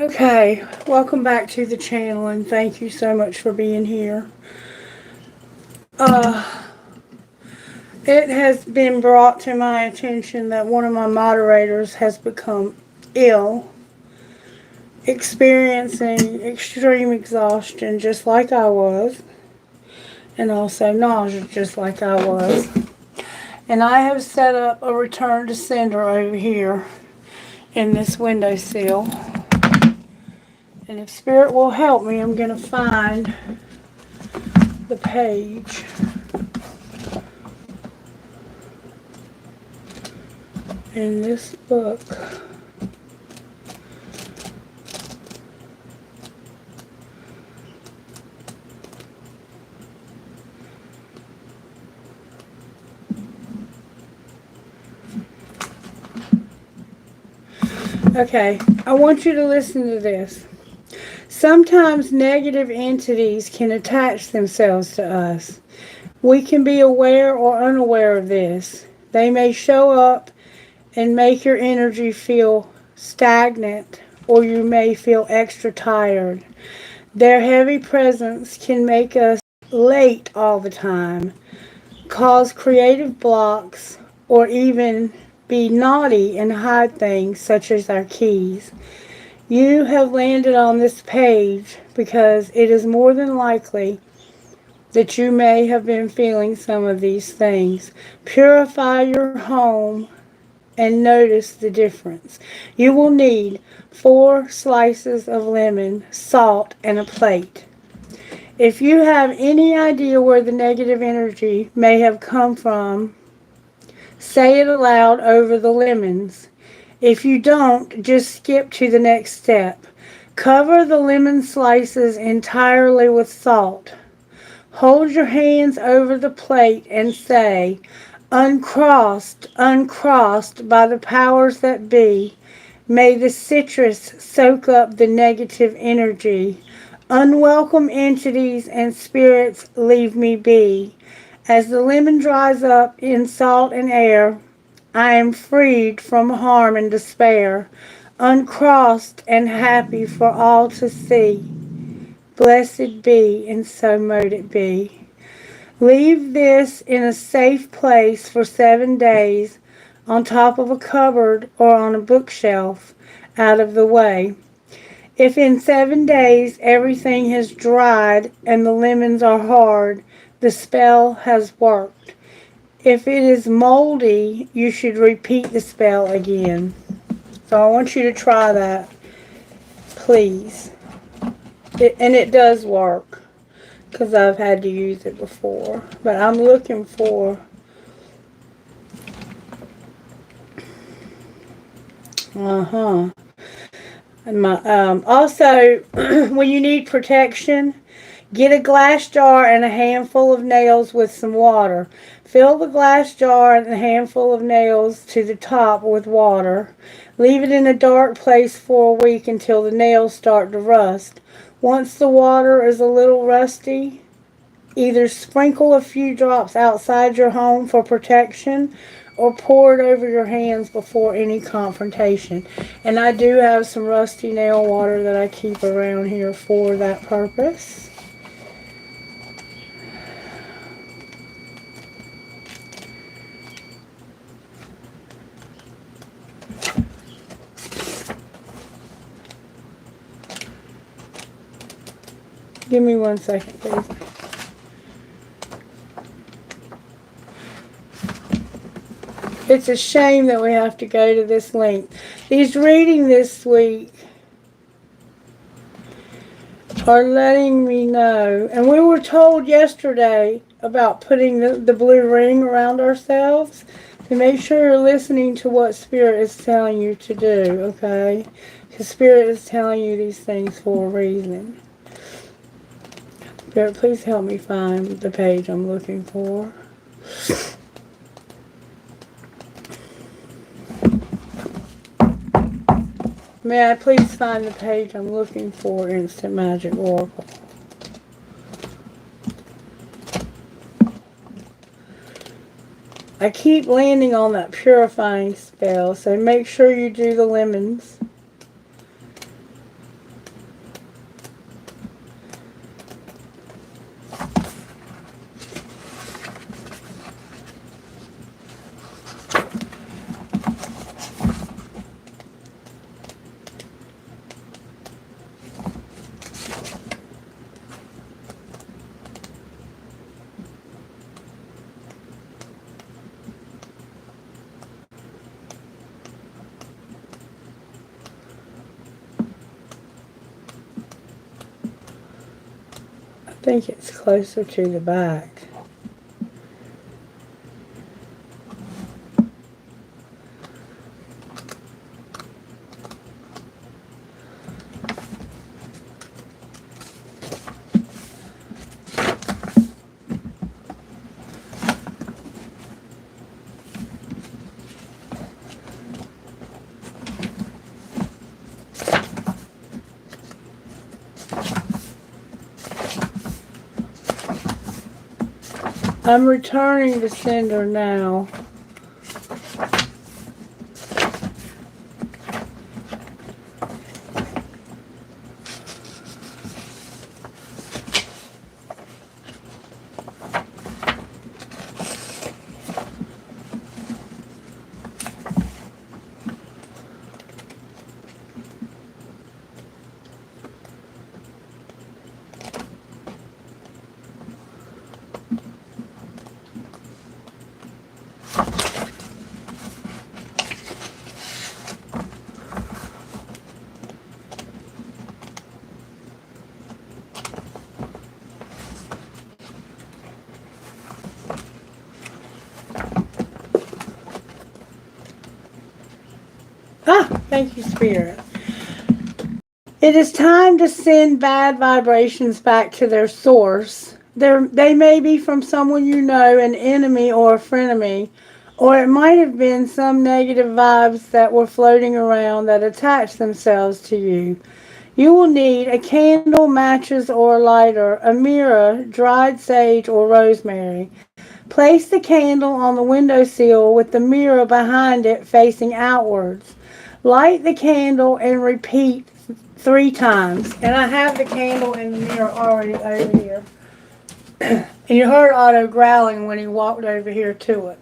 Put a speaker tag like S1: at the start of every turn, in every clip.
S1: Okay, welcome back to the channel and thank you so much for being here. It has been brought to my attention that one of my moderators has become ill, experiencing extreme exhaustion just like I was, and also nausea just like I was. And I have set up a return to sender over here in this windowsill. And if Spirit will help me, I'm going to find the page. In this book. Okay, I want you to listen to this. Sometimes negative entities can attach themselves to us. We can be aware or unaware of this. They may show up and make your energy feel stagnant, or you may feel extra tired. Their heavy presence can make us late all the time, cause creative blocks, or even be naughty and hide things such as our keys. You have landed on this page because it is more than likely that you may have been feeling some of these things. Purify your home and notice the difference. You will need 4 slices of lemon, salt, and a plate. If you have any idea where the negative energy may have come from, say it aloud over the lemons. If you don't, just skip to the next step. Cover the lemon slices entirely with salt. Hold your hands over the plate and say, uncrossed, uncrossed by the powers that be, may the citrus soak up the negative energy. Unwelcome entities and spirits leave me be. As the lemon dries up in salt and air, I am freed from harm and despair, uncrossed and happy for all to see. Blessed be, and so mote it be. Leave this in a safe place for 7 days, on top of a cupboard or on a bookshelf, out of the way. If in 7 days everything has dried and the lemons are hard, the spell has worked. If it is moldy, you should repeat the spell again. So I want you to try that, please. And it does work, because I've had to use it before. But I'm looking for And also, when you need protection, get a glass jar and a handful of nails with some water. Fill the glass jar and a handful of nails to the top with water. Leave it in a dark place for a week until the nails start to rust. Once the water is a little rusty, either sprinkle a few drops outside your home for protection or pour it over your hands before any confrontation. And I do have some rusty nail water that I keep around here for that purpose. Give me 1 second, please. It's a shame that we have to go to this length. These reading this week are letting me know, and we were told yesterday about putting the blue ring around ourselves, to make sure you're listening to what Spirit is telling you to do, okay? Because Spirit is telling you these things for a reason. Spirit, please help me find the page I'm looking for. May I please find the page I'm looking for, Instant Magic Oracle? I keep landing on that purifying spell, so make sure you do the lemons. think it's closer to the back. I'm returning the sender now. Thank you, Spirit. It is time to send bad vibrations back to their source. They may be from someone you know, an enemy or a frenemy, or it might have been some negative vibes that were floating around that attached themselves to you. You will need a candle, matches, or a lighter, a mirror, dried sage, or rosemary. Place the candle on the windowsill with the mirror behind it facing outwards. Light the candle and repeat 3 times. And I have the candle and the mirror already over here. And you heard Otto growling when he walked over here to it.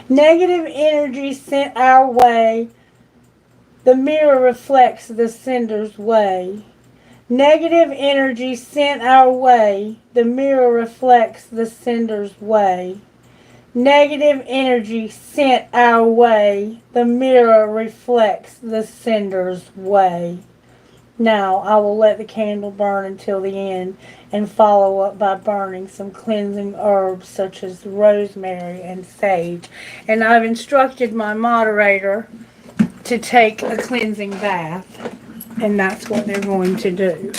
S1: Negative energy sent our way. The mirror reflects the sender's way. Negative energy sent our way. The mirror reflects the sender's way. Negative energy sent our way. The mirror reflects the sender's way. Now I will let the candle burn until the end and follow up by burning some cleansing herbs such as rosemary and sage. And I've instructed my moderator to take a cleansing bath, and that's what they're going to do.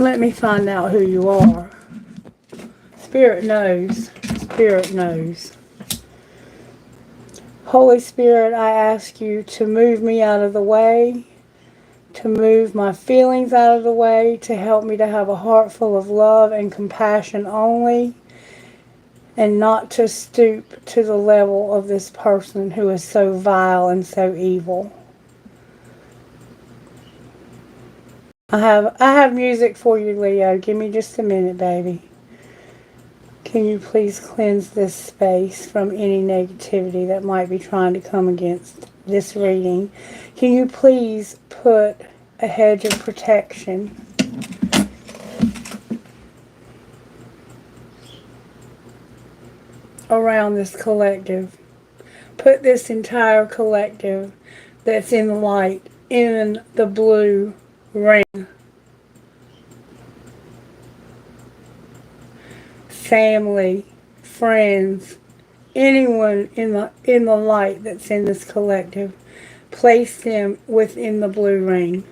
S1: Let me find out who you are. Spirit knows. Spirit knows. Holy Spirit, I ask you to move me out of the way, to move my feelings out of the way, to help me to have a heart full of love and compassion only, and not to stoop to the level of this person who is so vile and so evil. I have music for you, Leo. Give me just a minute, baby. Can you please cleanse this space from any negativity that might be trying to come against this reading? Can you please put a hedge of protection around this collective? Put this entire collective that's in the light in the blue ring. Family, friends, anyone in the light that's in this collective, place them within the blue ring.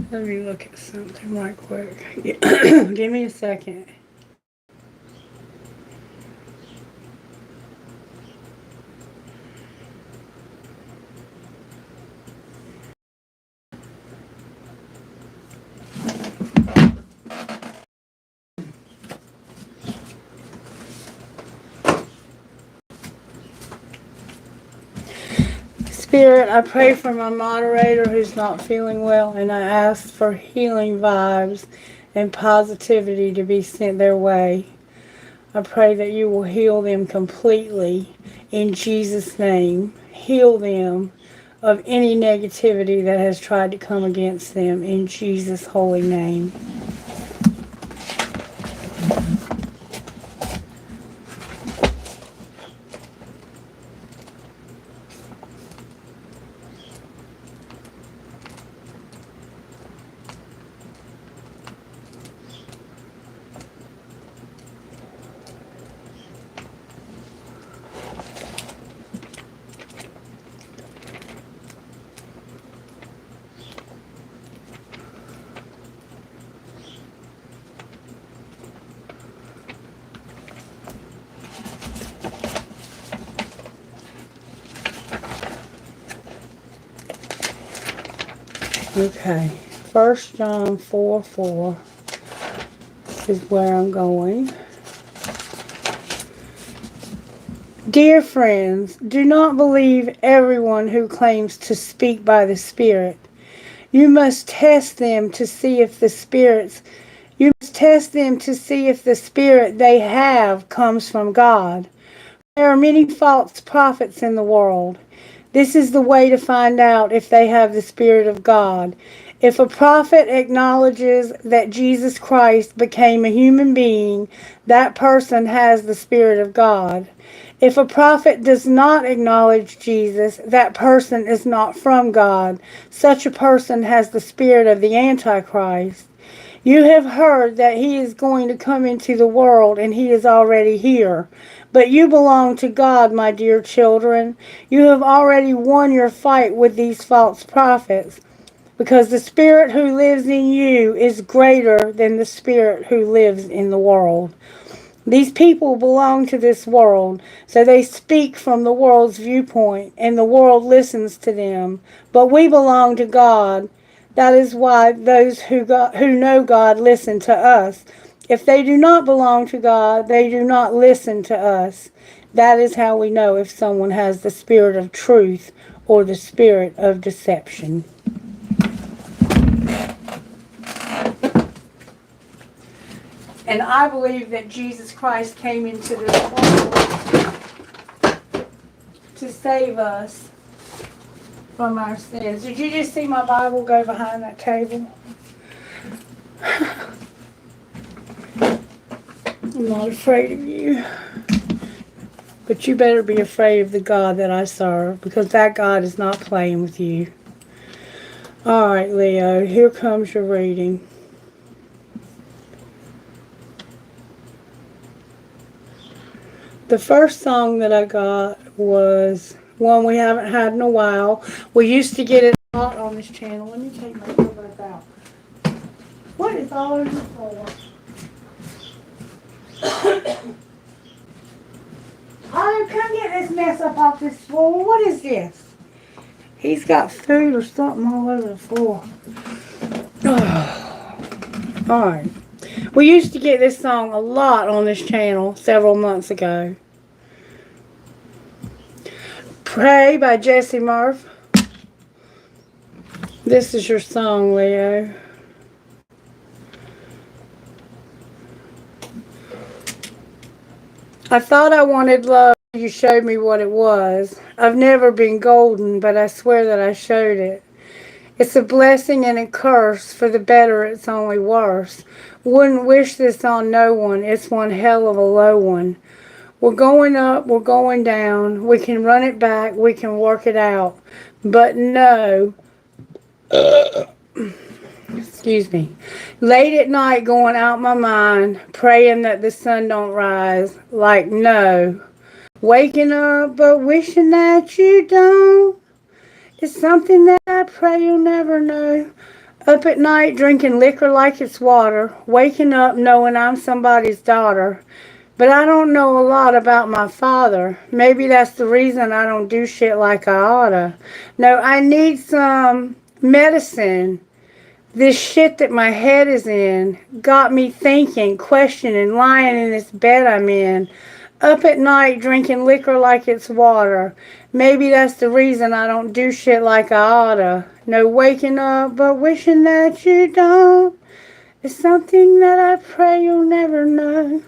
S1: Let me look at something right quick. Give me a second. Spirit, I pray for my moderator who's not feeling well, and I ask for healing vibes and positivity to be sent their way. I pray that you will heal them completely in Jesus' name. Heal them of any negativity that has tried to come against them in Jesus' holy name. Okay, 1 John 4:4 is where I'm going. Dear friends, do not believe everyone who claims to speak by the Spirit. You must test them to see if the Spirit they have comes from God. There are many false prophets in the world. This is the way to find out if they have the Spirit of God. If a prophet acknowledges that Jesus Christ became a human being, that person has the Spirit of God. If a prophet does not acknowledge Jesus, that person is not from God. Such a person has the spirit of the Antichrist. You have heard that he is going to come into the world, and he is already here. But you belong to God, my dear children. You have already won your fight with these false prophets, because the Spirit who lives in you is greater than the spirit who lives in the world. These people belong to this world, so they speak from the world's viewpoint, and the world listens to them. But we belong to God. That is why those who know God listen to us. If they do not belong to God, they do not listen to us. That is how we know if someone has the spirit of truth or the spirit of deception. And I believe that Jesus Christ came into this world to save us from our sins. Did you just see my Bible go behind that table? I'm not afraid of you. But you better be afraid of the God that I serve, because that God is not playing with you. All right, Leo, here comes your reading. The first song that I got was one we haven't had in a while. We used to get it a lot on this channel. Let me take my earbuds out. What is all over the floor? Oh, come get this mess up off this floor. What is this? He's got food or something all over the floor. Alright. We used to get this song a lot on this channel several months ago. Pray by Jesse Murph. This is your song, Leo. I thought I wanted love. You showed me what it was. I've never been golden, but I swear that I showed it. It's a blessing and a curse. For the better, it's only worse. Wouldn't wish this on no one. It's one hell of a low one. We're going up, we're going down. We can run it back, we can work it out. But no. Excuse me. Late at night going out my mind, praying that the sun don't rise. Like no. Waking up but wishing that you don't. It's something that I pray you'll never know. Up at night drinking liquor like it's water. Waking up knowing I'm somebody's daughter. But I don't know a lot about my father. Maybe that's the reason I don't do shit like I oughta. No, I need some medicine. This shit that my head is in got me thinking, questioning, lying in this bed I'm in. Up at night drinking liquor like it's water. Maybe that's the reason I don't do shit like I oughta. No waking up but wishing that you don't. It's something that I pray you'll never know.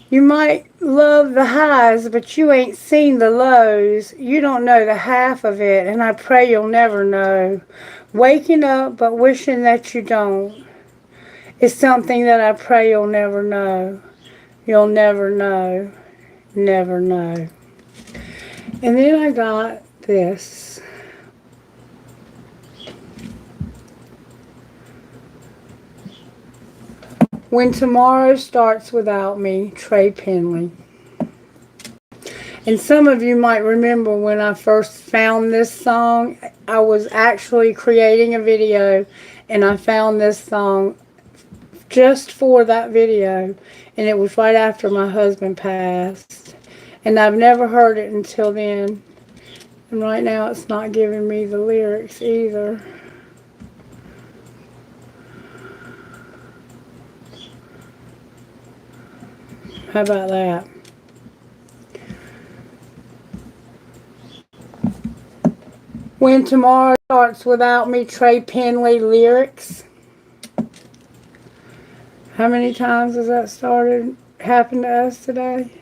S1: You might love the highs, but you ain't seen the lows. You don't know the half of it, and I pray you'll never know. Waking up, but wishing that you don't. It's something that I pray you'll never know. You'll never know. Never know. And then I got this. When Tomorrow Starts Without Me, Trey Penley. And some of you might remember when I first found this song, I was actually creating a video and I found this song just for that video, and it was right after my husband passed. And I've never heard it until then. And right now it's not giving me the lyrics either. How about that? When Tomorrow Starts Without Me, Trey Penley lyrics. How many times has that happened to us today?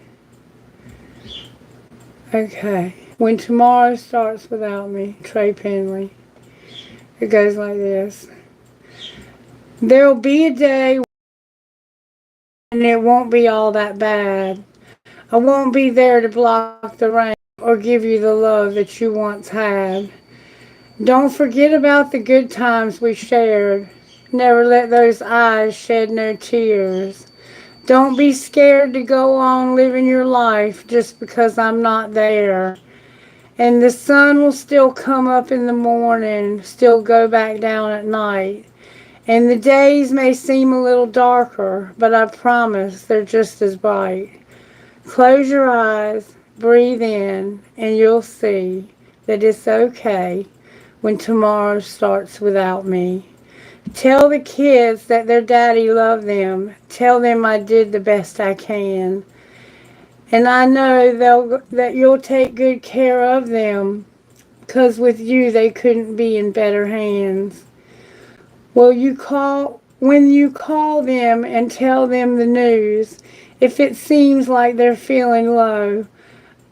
S1: Okay. When Tomorrow Starts Without Me, Trey Penley. It goes like this. There'll be a day and it won't be all that bad. I won't be there to block the rain or give you the love that you once had. Don't forget about the good times we shared. Never let those eyes shed no tears. Don't be scared to go on living your life just because I'm not there. And the sun will still come up in the morning, still go back down at night. And the days may seem a little darker, but I promise they're just as bright. Close your eyes, breathe in, and you'll see that it's okay when tomorrow starts without me. Tell the kids that their daddy loved them. Tell them I did the best I can. And I know that you'll take good care of them, 'cause with you they couldn't be in better hands. When you call them and tell them the news, if it seems like they're feeling low,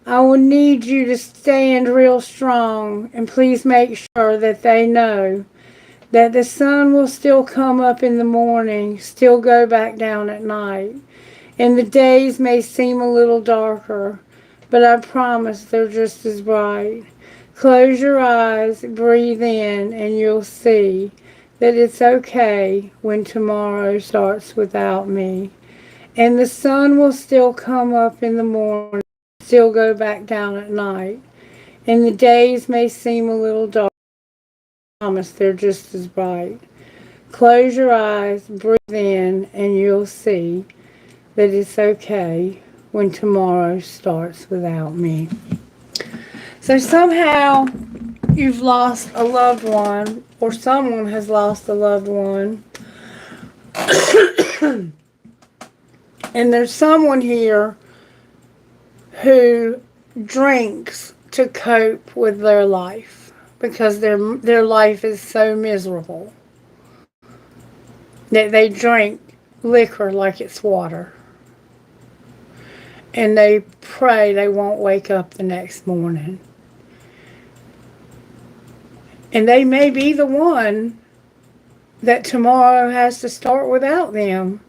S1: I will need you to stand real strong, and please make sure that they know that the sun will still come up in the morning, still go back down at night. And the days may seem a little darker, but I promise they're just as bright. Close your eyes, breathe in, and you'll see that it's okay when tomorrow starts without me. And the sun will still come up in the morning, still go back down at night. And the days may seem a little dark, but I promise they're just as bright. Close your eyes, breathe in, and you'll see that it's okay when tomorrow starts without me. So somehow you've lost a loved one, or someone has lost a loved one. And there's someone here who drinks to cope with their life because their life is so miserable that they drink liquor like it's water. And they pray they won't wake up the next morning. And they may be the one that tomorrow has to start without them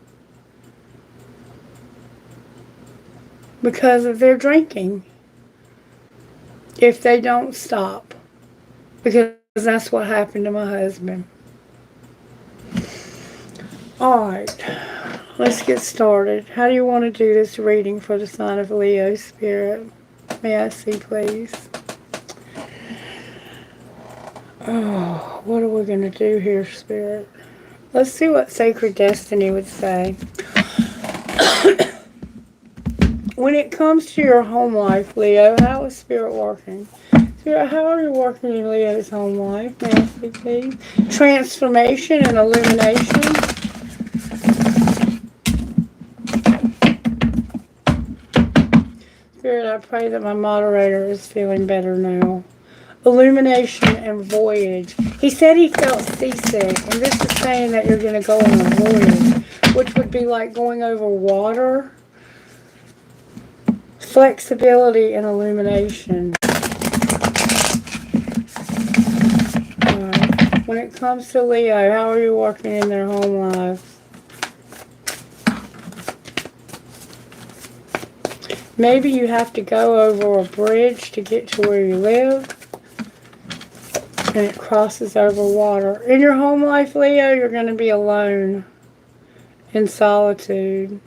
S1: because of their drinking, if they don't stop. Because that's what happened to my husband. Alright, let's get started. How do you want to do this reading for the sign of Leo, Spirit? May I see, please? Oh, what are we going to do here, Spirit? Let's see what Sacred Destiny would say. When it comes to your home life, Leo, how is Spirit working? Spirit, how are you working in Leo's home life? May I see, please? Transformation and illumination. Spirit, I pray that my moderator is feeling better now. illumination and voyage. He said he felt seasick, and this is saying that you're going to go on a voyage, which would be like going over water. Flexibility and illumination. When it comes to Leo, how are you working in their home lives? Maybe you have to go over a bridge to get to where you live. And it crosses over water. In your home life, Leo, you're going to be alone. In solitude.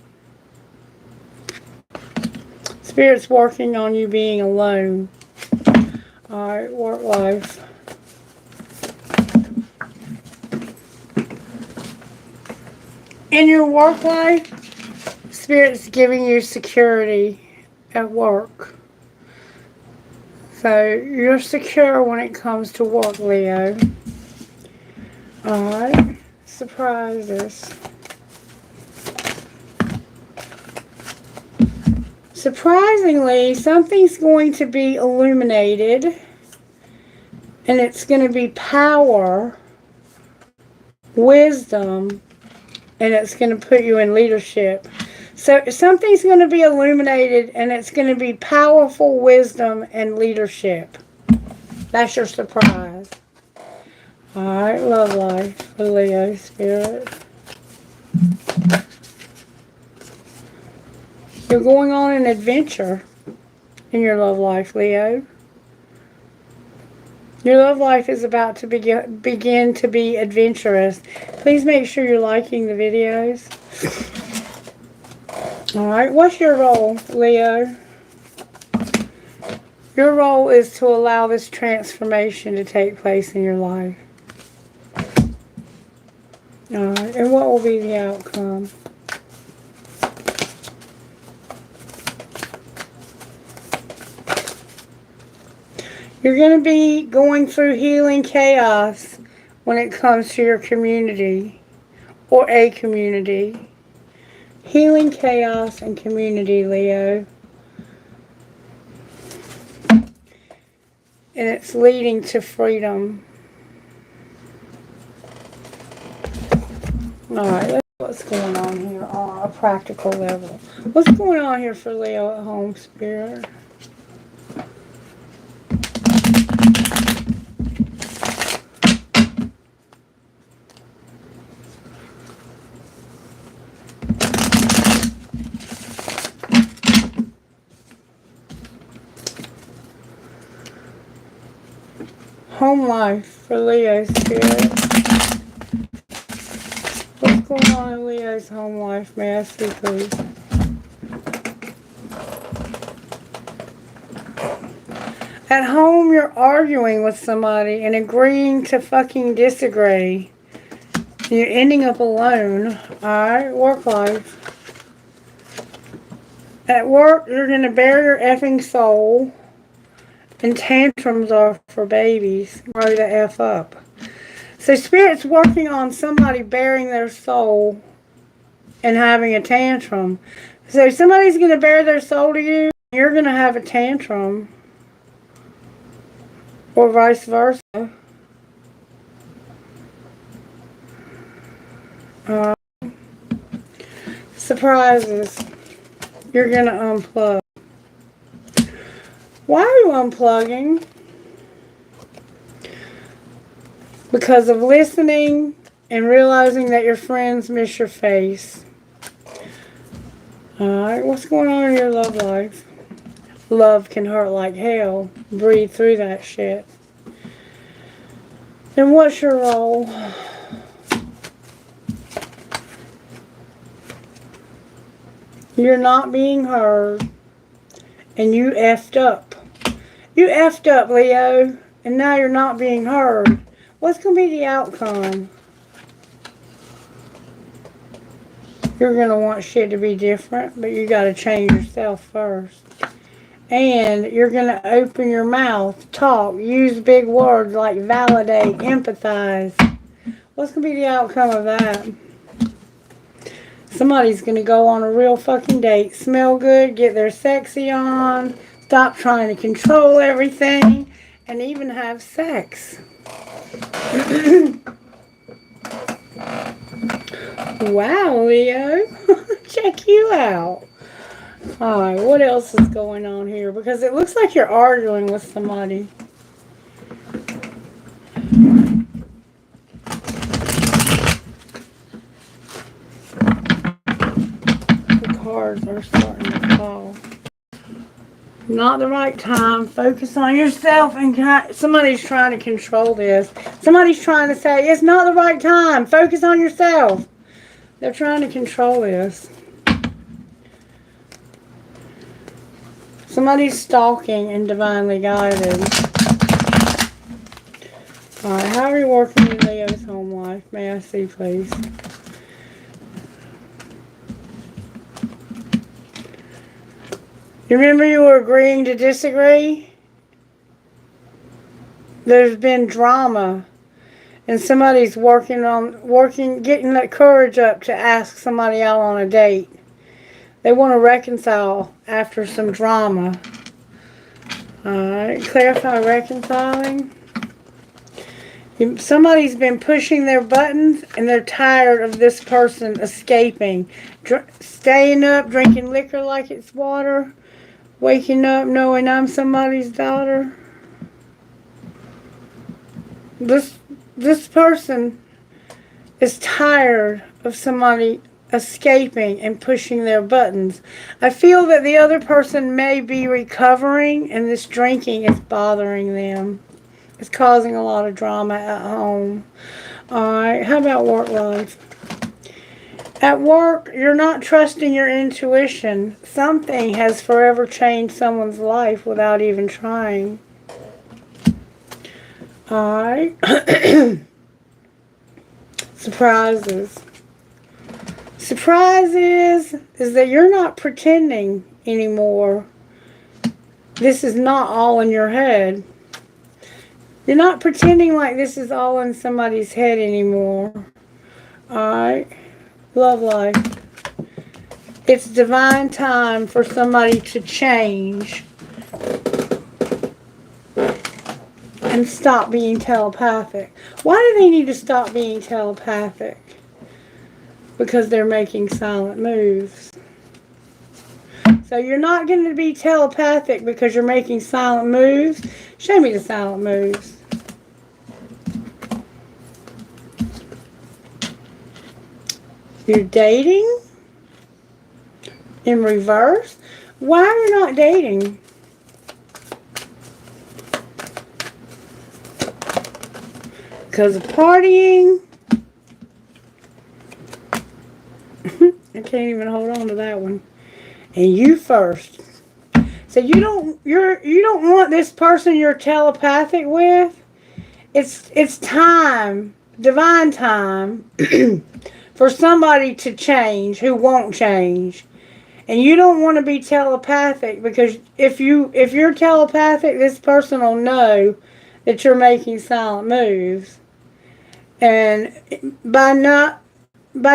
S1: Spirit's working on you being alone. Alright, work life. In your work life, Spirit's giving you security at work. So, you're secure when it comes to work, Leo. Alright, surprises. Surprisingly, something's going to be illuminated. And it's going to be power, wisdom, and it's going to put you in leadership. So something's going to be illuminated, and it's going to be powerful wisdom and leadership. That's your surprise. Alright, love life for Leo Spirit. You're going on an adventure in your love life, Leo. Your love life is about to begin to be adventurous. Please make sure you're liking the videos. Alright, what's your role, Leo? Your role is to allow this transformation to take place in your life. Alright, and what will be the outcome? You're going to be going through healing chaos when it comes to your community or a community. Healing chaos and community, Leo. And it's leading to freedom. Alright, let's see what's going on here on a practical level. What's going on here for Leo at home, Spirit? Home life for Leo Spirit. What's going on in Leo's home life? May I see, please? At home, you're arguing with somebody and agreeing to fucking disagree. You're ending up alone. Alright, work life. At work, you're going to bare your effing soul. And tantrums are for babies. Grow the F up. So Spirit's working on somebody bearing their soul and having a tantrum. So somebody's going to bare their soul to you. You're going to have a tantrum. Or vice versa. Surprises. You're going to unplug. Why are you unplugging? Because of listening and realizing that your friends miss your face. Alright, what's going on in your love life? Love can hurt like hell. Breathe through that shit. And what's your role? You're not being heard. And you effed up. You effed up, Leo, and now you're not being heard. What's going to be the outcome? You're going to want shit to be different, but you got to change yourself first. And you're going to open your mouth, talk, use big words like validate, empathize. What's going to be the outcome of that? Somebody's going to go on a real fucking date, smell good, get their sexy on, stop trying to control everything, and even have sex. Wow, Leo. Check you out. Alright, what else is going on here? Because it looks like you're arguing with somebody. The cards are starting to fall. Not the right time. Focus on yourself. And somebody's trying to control this. Somebody's trying to say, it's not the right time. Focus on yourself. They're trying to control this. Somebody's stalking and divinely guided. Alright, how are you working in Leo's home life? May I see, please? You remember you were agreeing to disagree? There's been drama. And somebody's getting that courage up to ask somebody out on a date. They want to reconcile after some drama. Alright, clarify reconciling. Somebody's been pushing their buttons and they're tired of this person escaping. Staying up, drinking liquor like it's water. Waking up knowing I'm somebody's daughter. This person is tired of somebody escaping and pushing their buttons. I feel that the other person may be recovering and this drinking is bothering them. It's causing a lot of drama at home. Alright, how about work life? At work, you're not trusting your intuition. Something has forever changed someone's life without even trying. Alright. Surprises. Surprises is that you're not pretending anymore. This is not all in your head. You're not pretending like this is all in somebody's head anymore. Alright. Love life. It's divine time for somebody to change and stop being telepathic. Why do they need to stop being telepathic? Because they're making silent moves. So you're not going to be telepathic because you're making silent moves. Show me the silent moves. You're dating in reverse. Why are you not dating? Because of partying. I can't even hold on to that one. And you first. So you don't want this person you're telepathic with. It's time, divine time, for somebody to change who won't change. And you don't want to be telepathic because if you're telepathic, this person will know that you're making silent moves. And by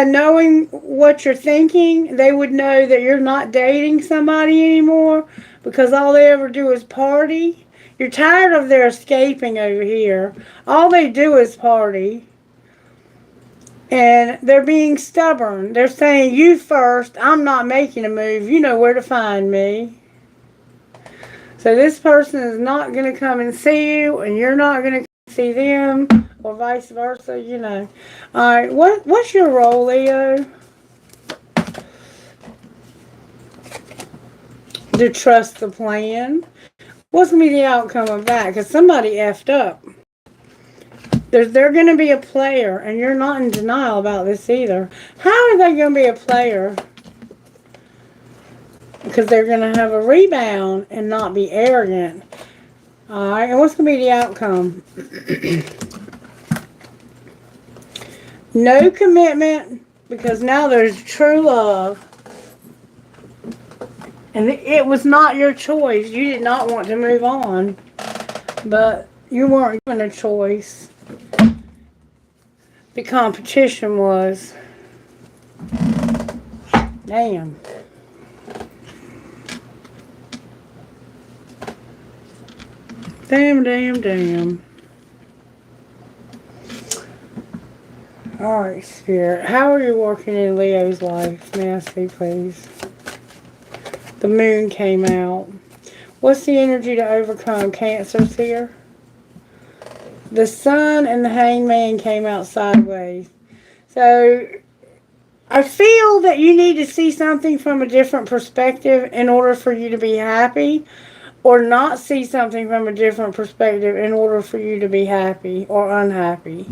S1: knowing what you're thinking, they would know that you're not dating somebody anymore because all they ever do is party. You're tired of their escaping over here. All they do is party. And they're being stubborn. They're saying, you first, I'm not making a move. You know where to find me. So this person is not going to come and see you, and you're not going to see them, or vice versa, you know. Alright, what's your role, Leo? To trust the plan. What's going to be the outcome of that? Because somebody effed up. They're going to be a player, and you're not in denial about this either. How are they going to be a player? Because they're going to have a rebound and not be arrogant. Alright, and what's going to be the outcome? No commitment, because now there's true love. And it was not your choice. You did not want to move on. But you weren't given a choice. The competition was. Damn. Damn, damn, damn. Alright, Spirit. How are you working in Leo's life? May I see, please? The moon came out. What's the energy to overcome? Cancer's here. The sun and the hangman came out sideways. So, I feel that you need to see something from a different perspective in order for you to be happy, or not see something from a different perspective in order for you to be happy or unhappy.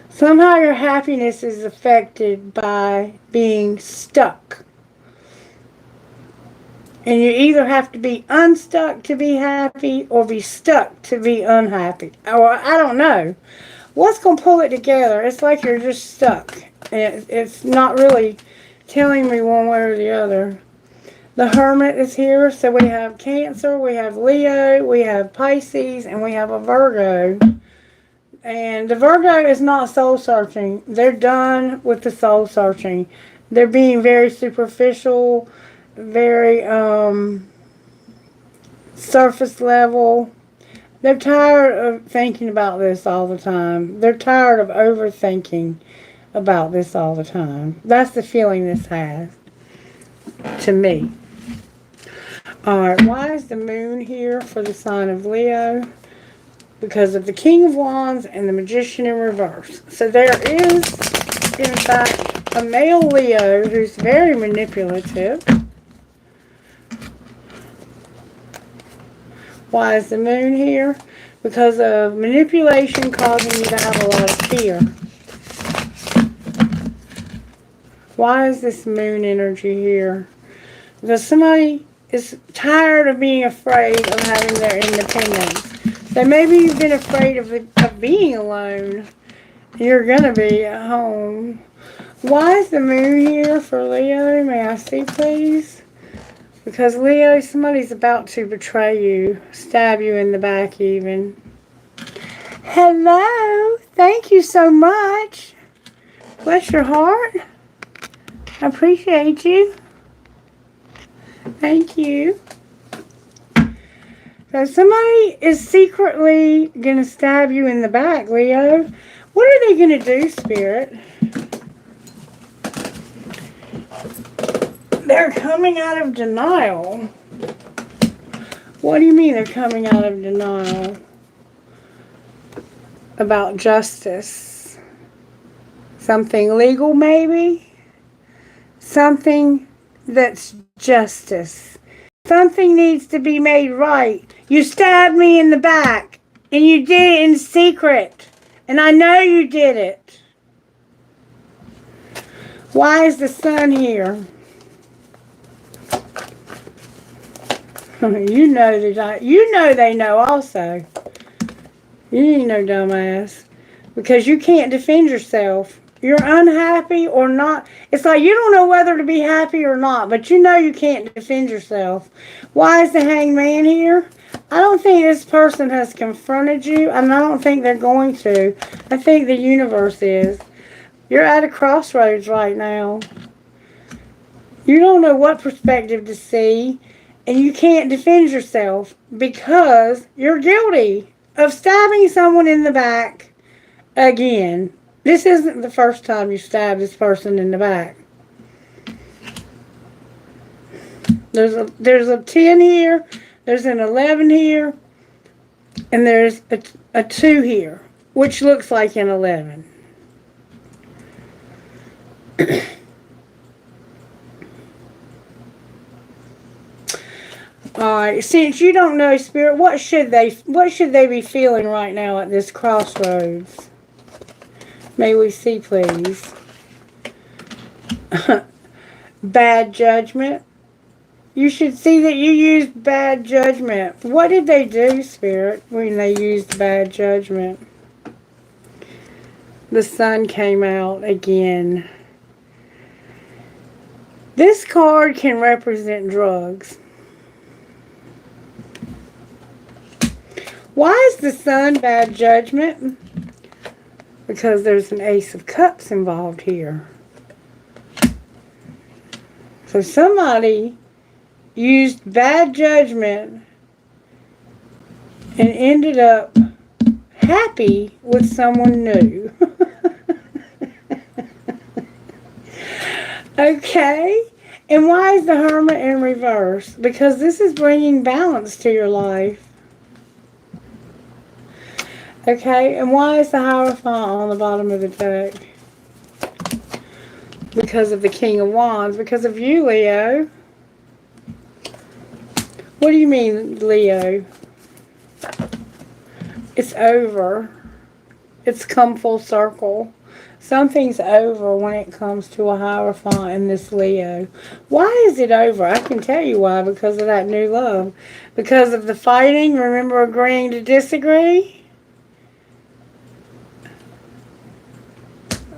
S1: Somehow your happiness is affected by being stuck. And you either have to be unstuck to be happy or be stuck to be unhappy. Or I don't know. What's going to pull it together? It's like you're just stuck. And it's not really telling me one way or the other. The Hermit is here. So we have Cancer, we have Leo, we have Pisces, and we have a Virgo. And the Virgo is not soul searching. They're done with the soul searching. They're being very superficial, very surface level. They're tired of thinking about this all the time. They're tired of overthinking about this all the time. That's the feeling this has to me. Alright, why is the moon here for the sign of Leo? Because of the King of Wands and the Magician in reverse. So there is, in fact, a male Leo who's very manipulative. Why is the moon here? Because of manipulation causing you to have a lot of fear. Why is this moon energy here? Because somebody is tired of being afraid of having their independence. So maybe you've been afraid of being alone. You're going to be at home. Why is the moon here for Leo? May I see, please? Because Leo, somebody's about to betray you. Stab you in the back even. Hello. Thank you so much. Bless your heart. I appreciate you. Thank you. So somebody is secretly going to stab you in the back, Leo. What are they going to do, Spirit? They're coming out of denial. What do you mean they're coming out of denial? About justice. Something legal, maybe? Something that's justice. Something needs to be made right. You stabbed me in the back, and you did it in secret, and I know you did it. Why is the sun here? You know that you know they know also. You ain't no dumbass. Because you can't defend yourself. You're unhappy or not. It's like you don't know whether to be happy or not, but you know you can't defend yourself. Why is the hangman here? I don't think this person has confronted you, and I don't think they're going to. I think the universe is. You're at a crossroads right now. You don't know what perspective to see, and you can't defend yourself because you're guilty of stabbing someone in the back again. This isn't the first time you stabbed this person in the back. There's a 10 here, there's an 11 here, and there's a 2 here, which looks like an 11. Alright, since you don't know, Spirit, what should they be feeling right now at this crossroads? May we see, please? Bad judgment. You should see that you used bad judgment. What did they do, Spirit, when they used bad judgment? The sun came out again. This card can represent drugs. Why is the sun bad judgment? Because there's an Ace of Cups involved here. So somebody used bad judgment and ended up happy with someone new. Okay? And why is the Hermit in reverse? Because this is bringing balance to your life. Okay? And why is the Hierophant on the bottom of the deck? Because of the King of Wands. Because of you, Leo. What do you mean, Leo? It's over. It's come full circle. Something's over when it comes to a Hierophant in this Leo. Why is it over? I can tell you why. Because of that new love. Because of the fighting. Remember agreeing to disagree?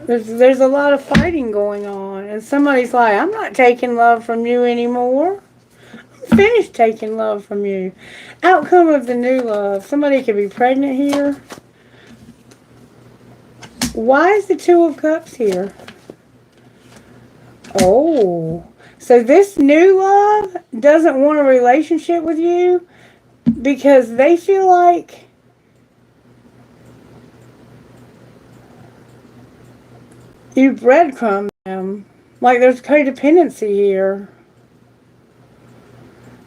S1: There's a lot of fighting going on. And somebody's like, I'm not taking love from you anymore. I'm finished taking love from you. Outcome of the new love. Somebody could be pregnant here. Why is the Two of Cups here? Oh. So this new love doesn't want a relationship with you because they feel like you breadcrumb them. Like there's codependency here.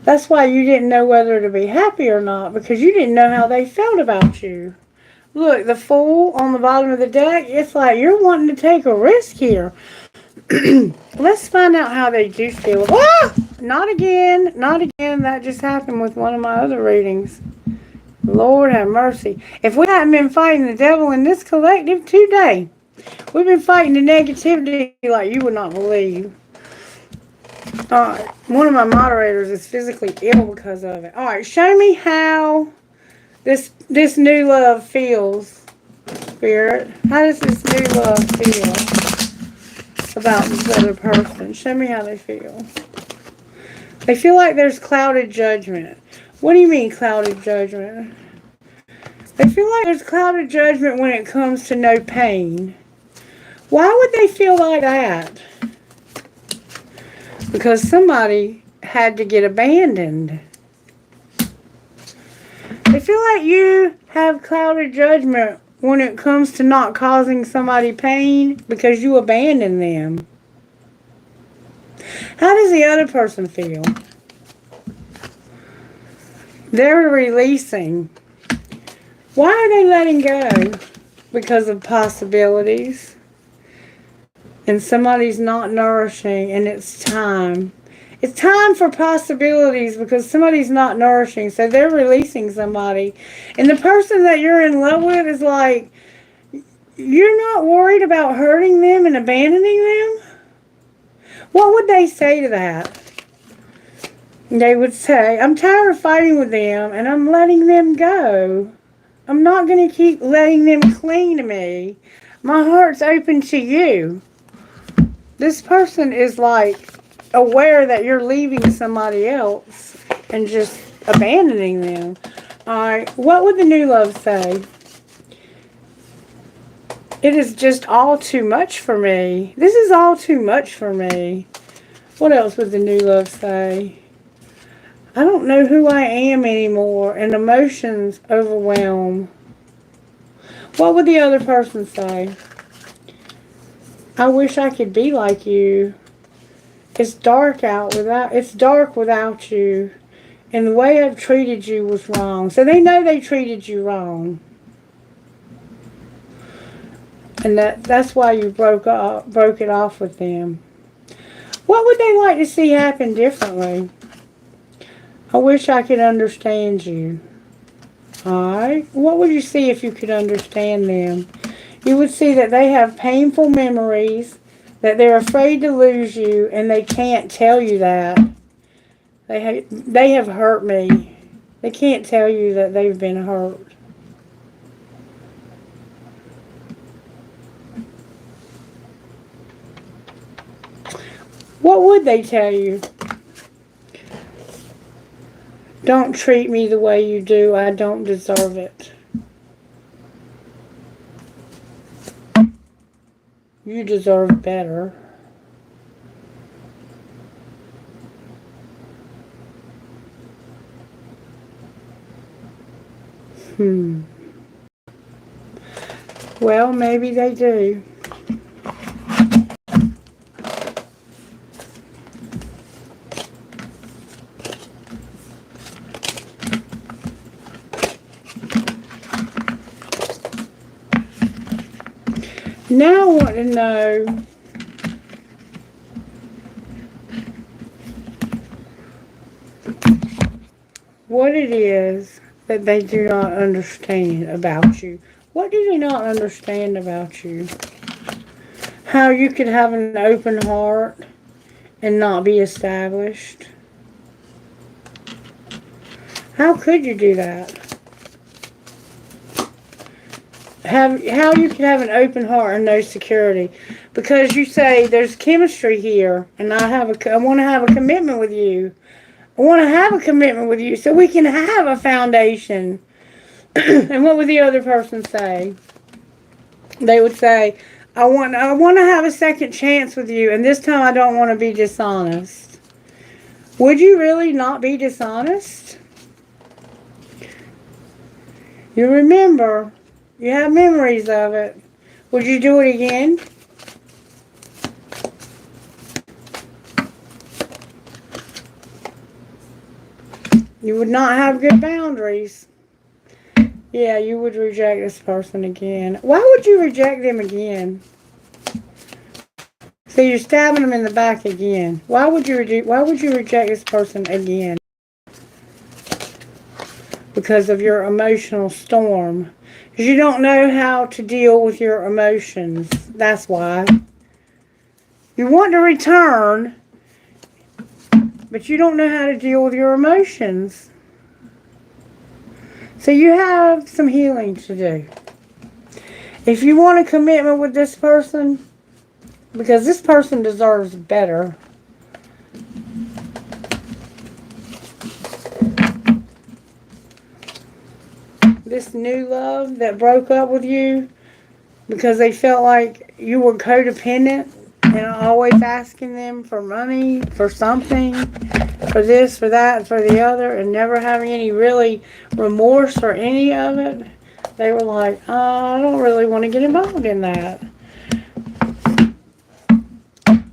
S1: That's why you didn't know whether to be happy or not, because you didn't know how they felt about you. Look, the Fool on the bottom of the deck, it's like you're wanting to take a risk here. Let's find out how they do feel. Ah! Not again. Not again. That just happened with one of my other readings. Lord have mercy. If we hadn't been fighting the devil in this collective today, we've been fighting the negativity like you would not believe. Alright, one of my moderators is physically ill because of it. Alright, show me how this new love feels, Spirit. How does this new love feel about this other person? Show me how they feel. They feel like there's clouded judgment. What do you mean clouded judgment? They feel like there's clouded judgment when it comes to no pain. Why would they feel like that? Because somebody had to get abandoned. They feel like you have clouded judgment when it comes to not causing somebody pain because you abandoned them. How does the other person feel? They're releasing. Why are they letting go? Because of possibilities. And somebody's not nourishing, and it's time. It's time for possibilities because somebody's not nourishing, so they're releasing somebody. And the person that you're in love with is like, you're not worried about hurting them and abandoning them? What would they say to that? They would say, I'm tired of fighting with them, and I'm letting them go. I'm not going to keep letting them cling to me. My heart's open to you. This person is like aware that you're leaving somebody else and just abandoning them. Alright, what would the new love say? It is just all too much for me. This is all too much for me. What else would the new love say? I don't know who I am anymore, and emotions overwhelm. What would the other person say? I wish I could be like you. It's dark without you. And the way I've treated you was wrong. So they know they treated you wrong. And that's why you broke it off with them. What would they like to see happen differently? I wish I could understand you. Alright. What would you see if you could understand them? You would see that they have painful memories, that they're afraid to lose you, and they can't tell you that. They have hurt me. They can't tell you that they've been hurt. What would they tell you? Don't treat me the way you do. I don't deserve it. You deserve better. Well, maybe they do. Now I want to know what it is that they do not understand about you. What do they not understand about you? How you could have an open heart and not be established. How could you do that? How you can have an open heart and no security? Because you say there's chemistry here, and I want to have a commitment with you. I want to have a commitment with you so we can have a foundation. And what would the other person say? They would say, I want to have a second chance with you, and this time I don't want to be dishonest. Would you really not be dishonest? You remember, you have memories of it. Would you do it again? You would not have good boundaries. Yeah, you would reject this person again. Why would you reject them again? So you're stabbing them in the back again. Why would you reject this person again? Because of your emotional storm. Because you don't know how to deal with your emotions. That's why. You want to return, but you don't know how to deal with your emotions. So you have some healing to do. If you want a commitment with this person, because this person deserves better. This new love that broke up with you because they felt like you were codependent and always asking them for money, for something, for this, for that, for the other, and never having any really remorse for any of it. They were like, oh, I don't really want to get involved in that.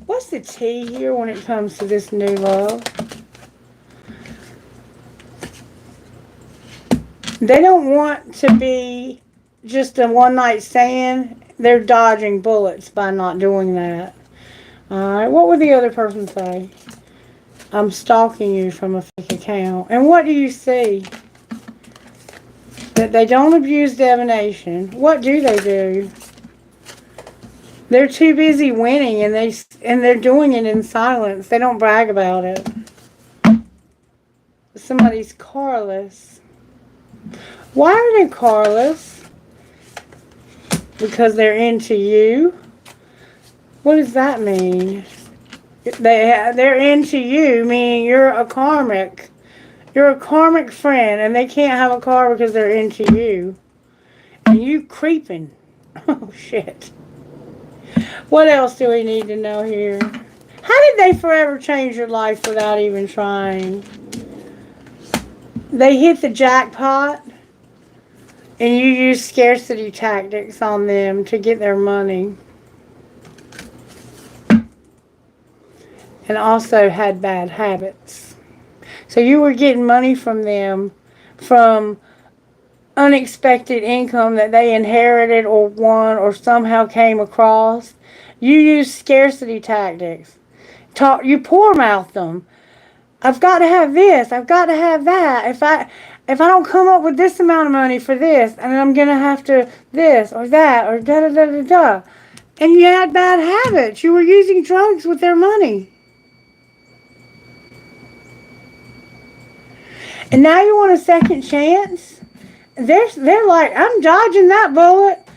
S1: What's the T here when it comes to this new love? They don't want to be just a one-night stand. They're dodging bullets by not doing that. Alright, what would the other person say? I'm stalking you from a fake account. And what do you see? That they don't abuse divination. What do they do? They're too busy winning, and they're doing it in silence. They don't brag about it. Somebody's carless. Why are they carless? Because they're into you. What does that mean? They're into you, meaning you're a karmic. You're a karmic friend, and they can't have a car because they're into you. And you creeping. Oh, shit. What else do we need to know here? How did they forever change your life without even trying? They hit the jackpot, and you use scarcity tactics on them to get their money. And also had bad habits. So you were getting money from them from unexpected income that they inherited or won or somehow came across. You use scarcity tactics. You poor mouth them. I've got to have this. I've got to have that. If I don't come up with this amount of money for this, and I'm gonna have to this or that or da da da da da. And you had bad habits. You were using drugs with their money. And now you want a second chance? They're like, I'm dodging that bullet.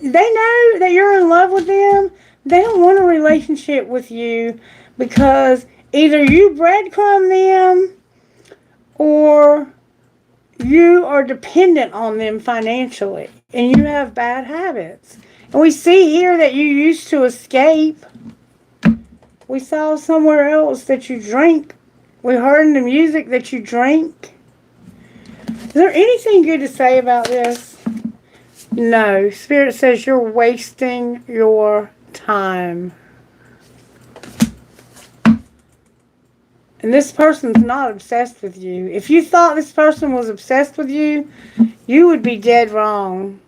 S1: They know that you're in love with them. They don't want a relationship with you because either you breadcrumb them or you are dependent on them financially and you have bad habits. And we see here that you used to escape. We saw somewhere else that you drink. We heard in the music that you drink. Is there anything good to say about this? No. Spirit says you're wasting your time. And this person's not obsessed with you. If you thought this person was obsessed with you, you would be dead wrong.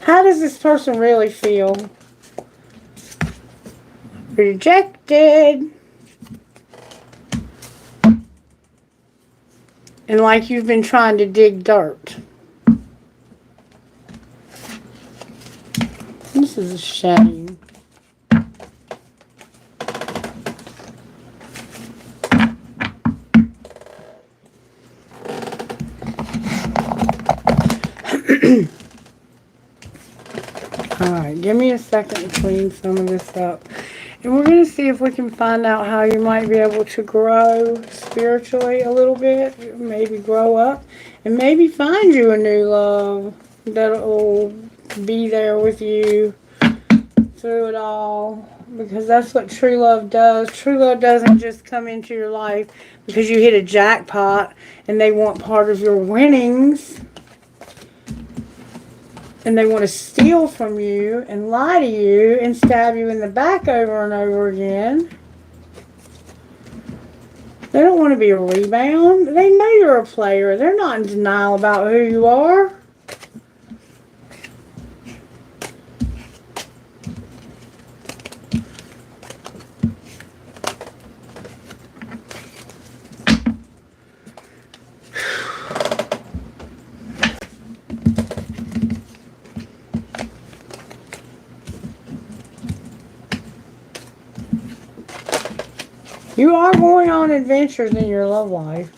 S1: How does this person really feel? Rejected. And like you've been trying to dig dirt. This is a shame. Alright, give me a second to clean some of this up. And we're going to see if we can find out how you might be able to grow spiritually a little bit. Maybe grow up. And maybe find you a new love that will be there with you through it all. Because that's what true love does. True love doesn't just come into your life because you hit a jackpot and they want part of your winnings. And they want to steal from you and lie to you and stab you in the back over and over again. They don't want to be a rebound. They know you're a player. They're not in denial about who you are. You are going on adventures in your love life.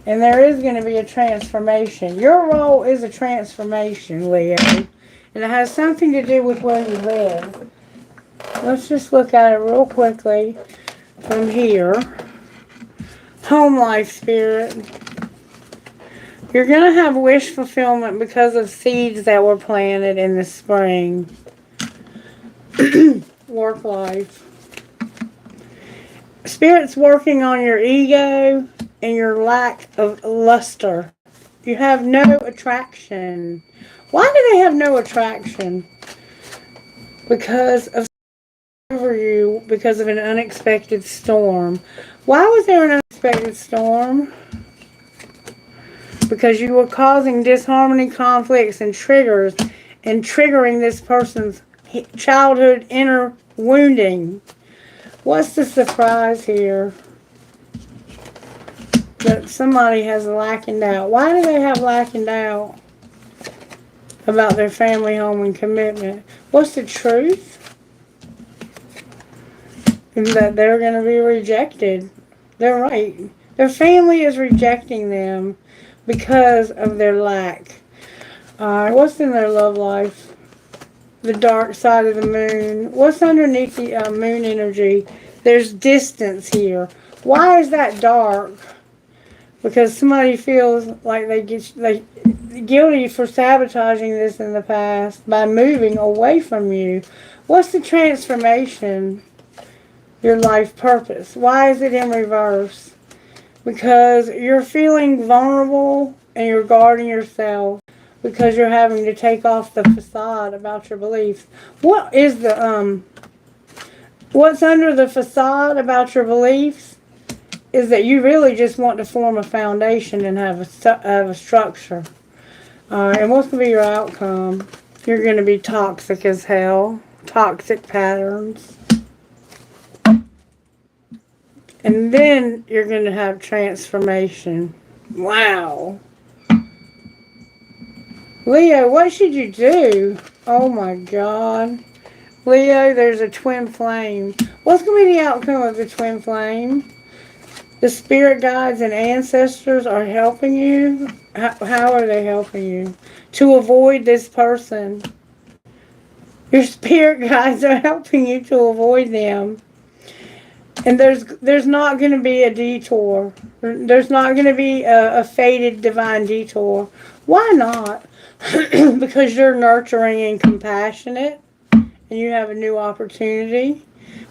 S1: And there is going to be a transformation. Your role is a transformation, Leo. And it has something to do with where you live. Let's just look at it real quickly from here. Home life, Spirit. You're going to have wish fulfillment because of seeds that were planted in the spring. Work life. Spirit's working on your ego and your lack of luster. You have no attraction. Why do they have no attraction? Because of over you, because of an unexpected storm. Why was there an unexpected storm? Because you were causing disharmony, conflicts, and triggers, and triggering this person's childhood inner wounding. What's the surprise here? That somebody has a lacking doubt. Why do they have lacking doubt about their family, home, and commitment? What's the truth? Is that they're going to be rejected. They're right. Their family is rejecting them because of their lack. Alright, what's in their love life? The dark side of the moon. What's underneath the moon energy? There's distance here. Why is that dark? Because somebody feels like they get guilty for sabotaging this in the past by moving away from you. What's the transformation? Your life purpose. Why is it in reverse? Because you're feeling vulnerable and you're guarding yourself. Because you're having to take off the facade about your beliefs. What is the, what's under the facade about your beliefs is that you really just want to form a foundation and have a structure. Alright, and what's going to be your outcome? You're going to be toxic as hell. Toxic patterns. And then you're going to have transformation. Wow. Leo, what should you do? Oh my God. Leo, there's a twin flame. What's going to be the outcome of the twin flame? The spirit guides and ancestors are helping you. How are they helping you? To avoid this person. Your spirit guides are helping you to avoid them. And there's not going to be a detour. There's not going to be a fated divine detour. Why not? Because you're nurturing and compassionate. And you have a new opportunity.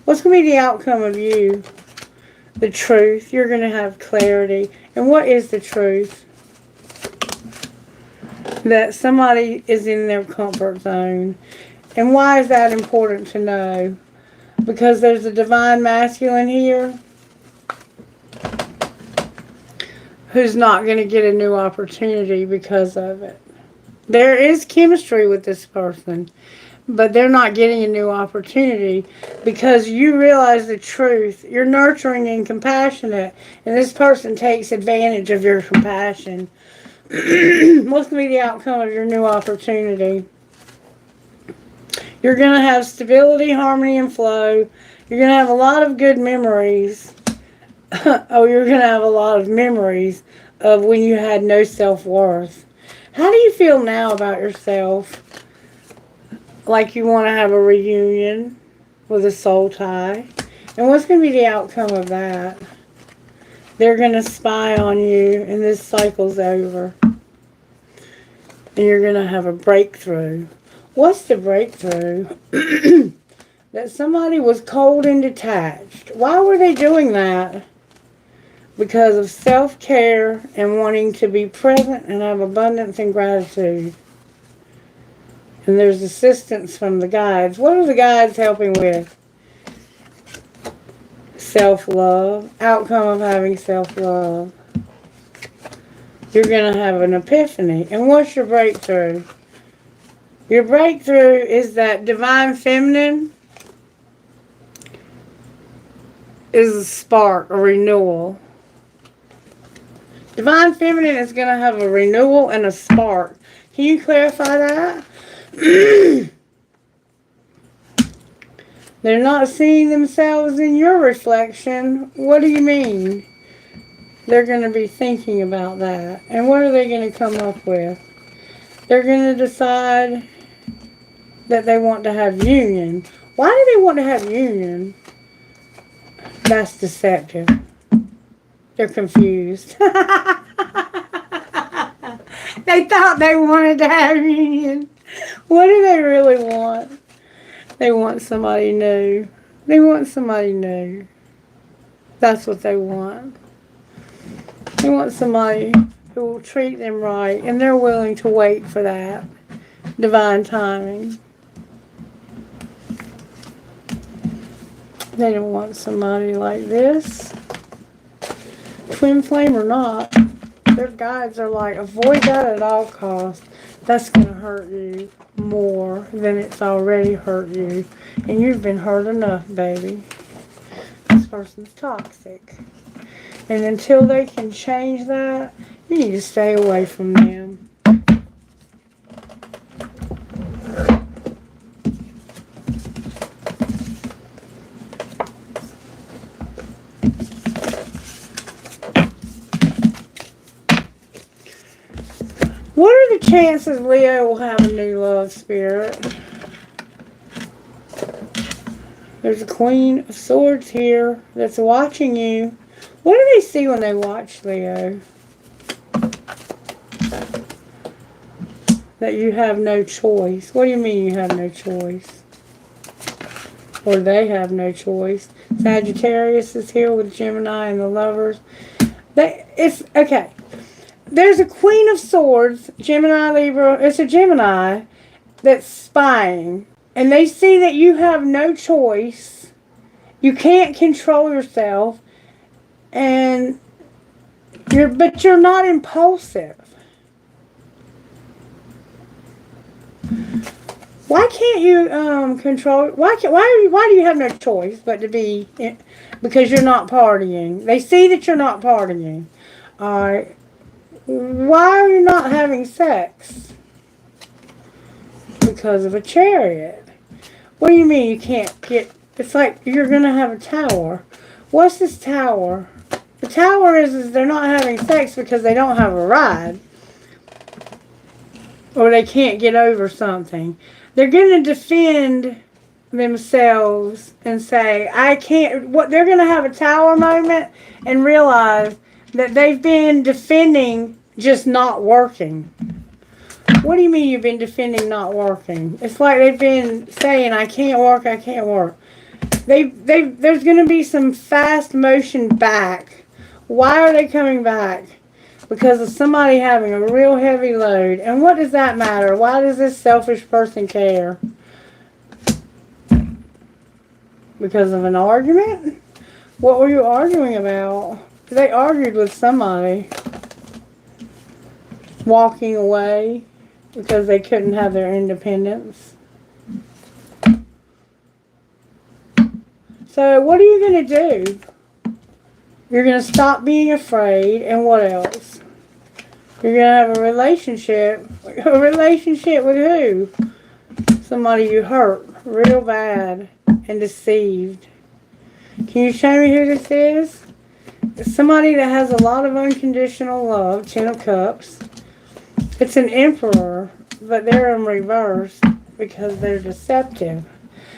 S1: What's going to be the outcome of you? The truth. You're going to have clarity. And what is the truth? that somebody is in their comfort zone. And why is that important to know? Because there's a divine masculine here who's not going to get a new opportunity because of it. There is chemistry with this person, but they're not getting a new opportunity because you realize the truth. You're nurturing and compassionate, and this person takes advantage of your compassion. What's going to be the outcome of your new opportunity? You're going to have stability, harmony, and flow. You're going to have a lot of good memories. Oh, you're going to have a lot of memories of when you had no self-worth. How do you feel now about yourself? Like you want to have a reunion with a soul tie. And what's going to be the outcome of that? They're going to spy on you and this cycle's over. And you're going to have a breakthrough. What's the breakthrough? That somebody was cold and detached. Why were they doing that? Because of self-care and wanting to be present and have abundance and gratitude. And there's assistance from the guides. What are the guides helping with? Self-love. Outcome of having self-love. You're going to have an epiphany. And what's your breakthrough? Your breakthrough is that divine feminine is a spark, a renewal. Divine feminine is going to have a renewal and a spark. Can you clarify that? They're not seeing themselves in your reflection. What do you mean? They're going to be thinking about that. And what are they going to come up with? They're going to decide that they want to have union. Why do they want to have union? That's deceptive. They're confused. They thought they wanted to have union. What do they really want? They want somebody new. They want somebody new. That's what they want. They want somebody who will treat them right, and they're willing to wait for that divine timing. They don't want somebody like this. Twin flame or not, their guides are like, avoid that at all costs. That's going to hurt you more than it's already hurt you. And you've been hurt enough, baby. This person's toxic. And until they can change that, you need to stay away from them. What are the chances Leo will have a new love spirit? There's a Queen of Swords here that's watching you. What do they see when they watch Leo? That you have no choice. What do you mean you have no choice? Or they have no choice. Sagittarius is here with Gemini and the Lovers. It's okay. There's a Queen of Swords, Gemini, Libra. It's a Gemini that's spying. And they see that you have no choice. You can't control yourself. And but you're not impulsive. Why can't you control? Why do you have no choice but to be? Because you're not partying. They see that you're not partying. All right. Why are you not having sex? Because of a Chariot. What do you mean you can't get? It's like you're gonna have a tower. What's this tower? The tower is they're not having sex because they don't have a ride. Or they can't get over something. They're going to defend themselves and say, I can't. What they're going to have a tower moment and realize that they've been defending just not working. What do you mean you've been defending not working? It's like they've been saying, I can't work, I can't work. There's going to be some fast motion back. Why are they coming back? because of somebody having a real heavy load. And what does that matter? Why does this selfish person care? Because of an argument? What were you arguing about? They argued with somebody. Walking away because they couldn't have their independence. So what are you going to do? You're going to stop being afraid, and what else? You're going to have a relationship. A relationship with who? Somebody you hurt real bad and deceived. Can you show me who this is? It's somebody that has a lot of unconditional love. 10 of Cups. It's an emperor, but they're in reverse because they're deceptive.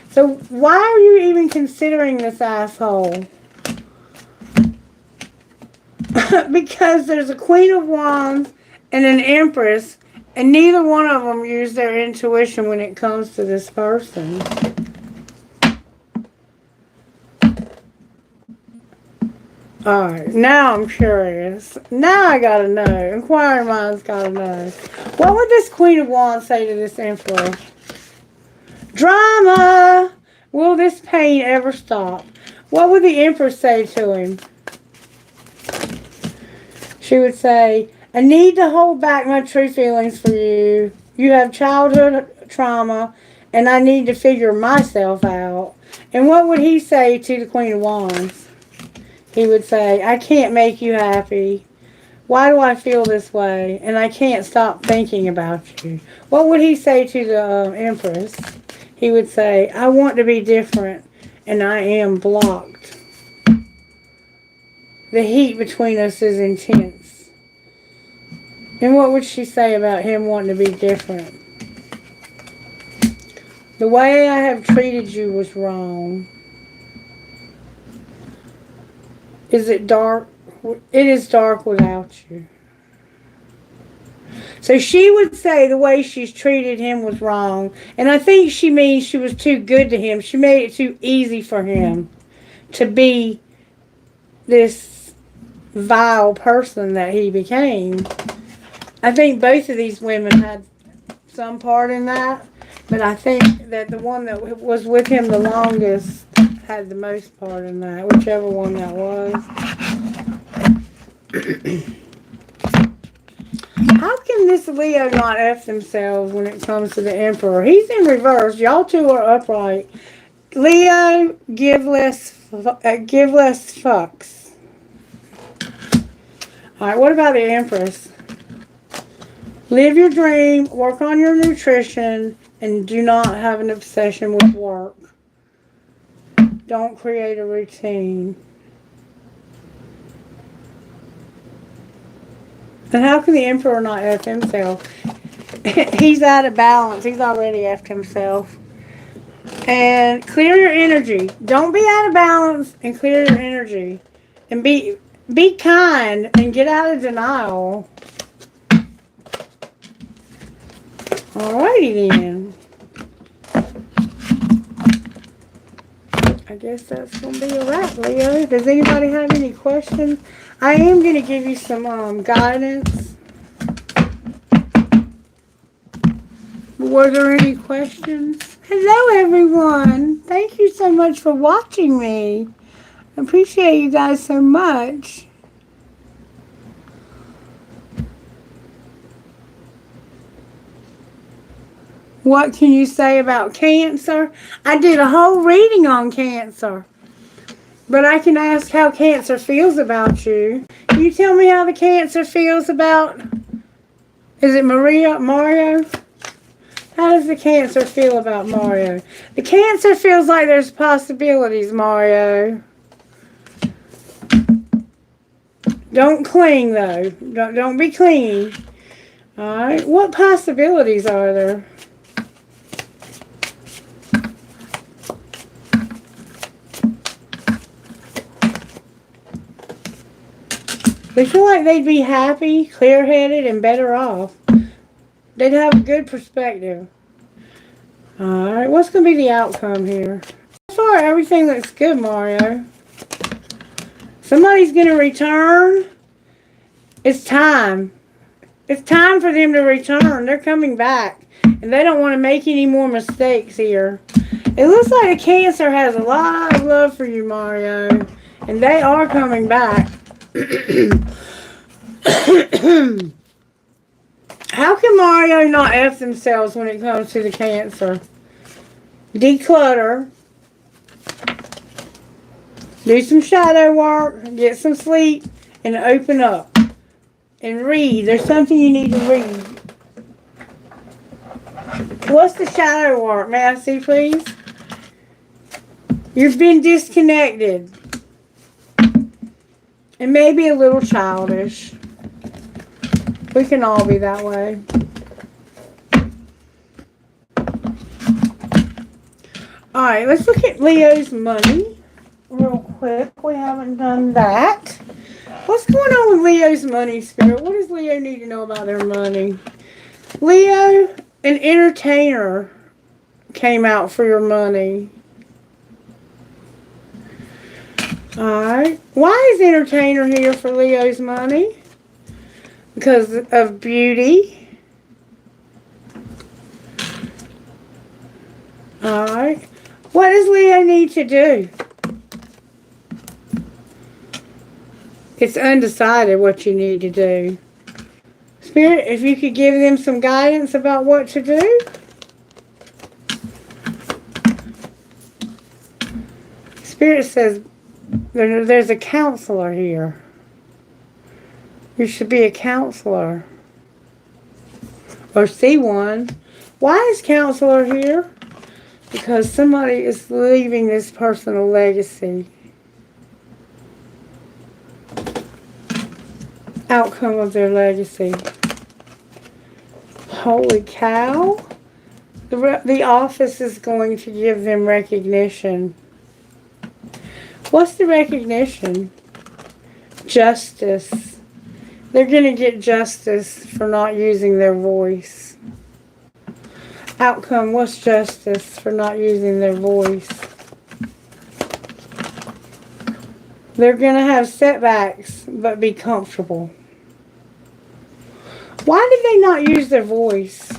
S1: So why are you even considering this asshole? Because there's a Queen of Wands and an Empress, and neither one of them use their intuition when it comes to this person. Alright, now I'm curious. Now I gotta know. Inquiring minds gotta know. What would this Queen of Wands say to this Emperor? Drama! Will this pain ever stop? What would the Empress say to him? She would say, I need to hold back my true feelings for you. You have childhood trauma, and I need to figure myself out. And what would he say to the Queen of Wands? He would say, I can't make you happy. Why do I feel this way? And I can't stop thinking about you. What would he say to the Empress? He would say, I want to be different, and I am blocked. The heat between us is intense. And what would she say about him wanting to be different? The way I have treated you was wrong. Is it dark? It is dark without you. So she would say the way she's treated him was wrong. And I think she means she was too good to him. She made it too easy for him to be this vile person that he became. I think both of these women had some part in that. But I think that the one that was with him the longest had the most part in that, whichever one that was. How can this Leo not F themselves when it comes to the Emperor? He's in reverse. Y'all two are upright. Leo, give less fucks. Alright, what about the Empress? Live your dream, work on your nutrition, and do not have an obsession with work. Don't create a routine. And how can the Emperor not F himself? He's out of balance. He's already F'd himself. And clear your energy. Don't be out of balance, and clear your energy. And be kind and get out of denial. Alrighty then. I guess that's going to be a wrap, Leo. Does anybody have any questions? I am going to give you some guidance. Were there any questions? Hello, everyone. Thank you so much for watching me. I appreciate you guys so much. What can you say about Cancer? I did a whole reading on Cancer. But I can ask how Cancer feels about you. Can you tell me how the Cancer feels about... Is it Mario? How does the Cancer feel about Mario? The Cancer feels like there's possibilities, Mario. Don't cling, though. Don't be clingy. Alright. What possibilities are there? They feel like they'd be happy, clear-headed, and better off. They'd have a good perspective. Alright, what's going to be the outcome here? So far, everything looks good, Mario. Somebody's going to return. It's time. It's time for them to return. They're coming back. And they don't want to make any more mistakes here. It looks like the Cancer has a lot of love for you, Mario. And they are coming back. How can Mario not F themselves when it comes to the Cancer? Declutter. Do some shadow work. Get some sleep. And open up. And read. There's something you need to read. What's the shadow work? May I see, please? You've been disconnected. And maybe a little childish. We can all be that way. Alright, let's look at Leo's money real quick. We haven't done that. What's going on with Leo's money, Spirit? What does Leo need to know about their money? Leo, an entertainer came out for your money. Alright. Why is entertainer here for Leo's money? Because of beauty. Alright. What does Leo need to do? It's undecided what you need to do. Spirit, if you could give them some guidance about what to do. Spirit says there's a counselor here. You should be a counselor. Or see one. Why is counselor here? Because somebody is leaving this personal legacy. Outcome of their legacy. Holy cow. The office is going to give them recognition. What's the recognition? Justice. They're going to get justice for not using their voice. Outcome, what's justice for not using their voice? They're going to have setbacks, but be comfortable. Why did they not use their voice?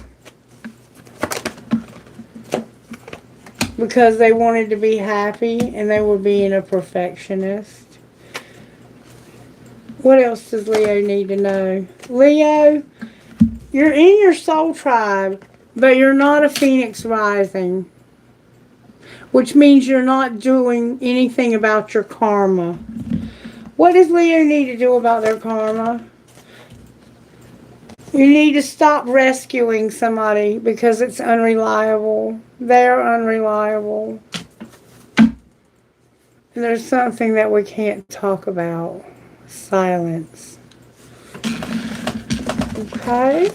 S1: Because they wanted to be happy and they were being a perfectionist. What else does Leo need to know? Leo, you're in your soul tribe, but you're not a phoenix rising. Which means you're not doing anything about your karma. What does Leo need to do about their karma? You need to stop rescuing somebody because it's unreliable. They're unreliable. And there's something that we can't talk about. Silence. Okay.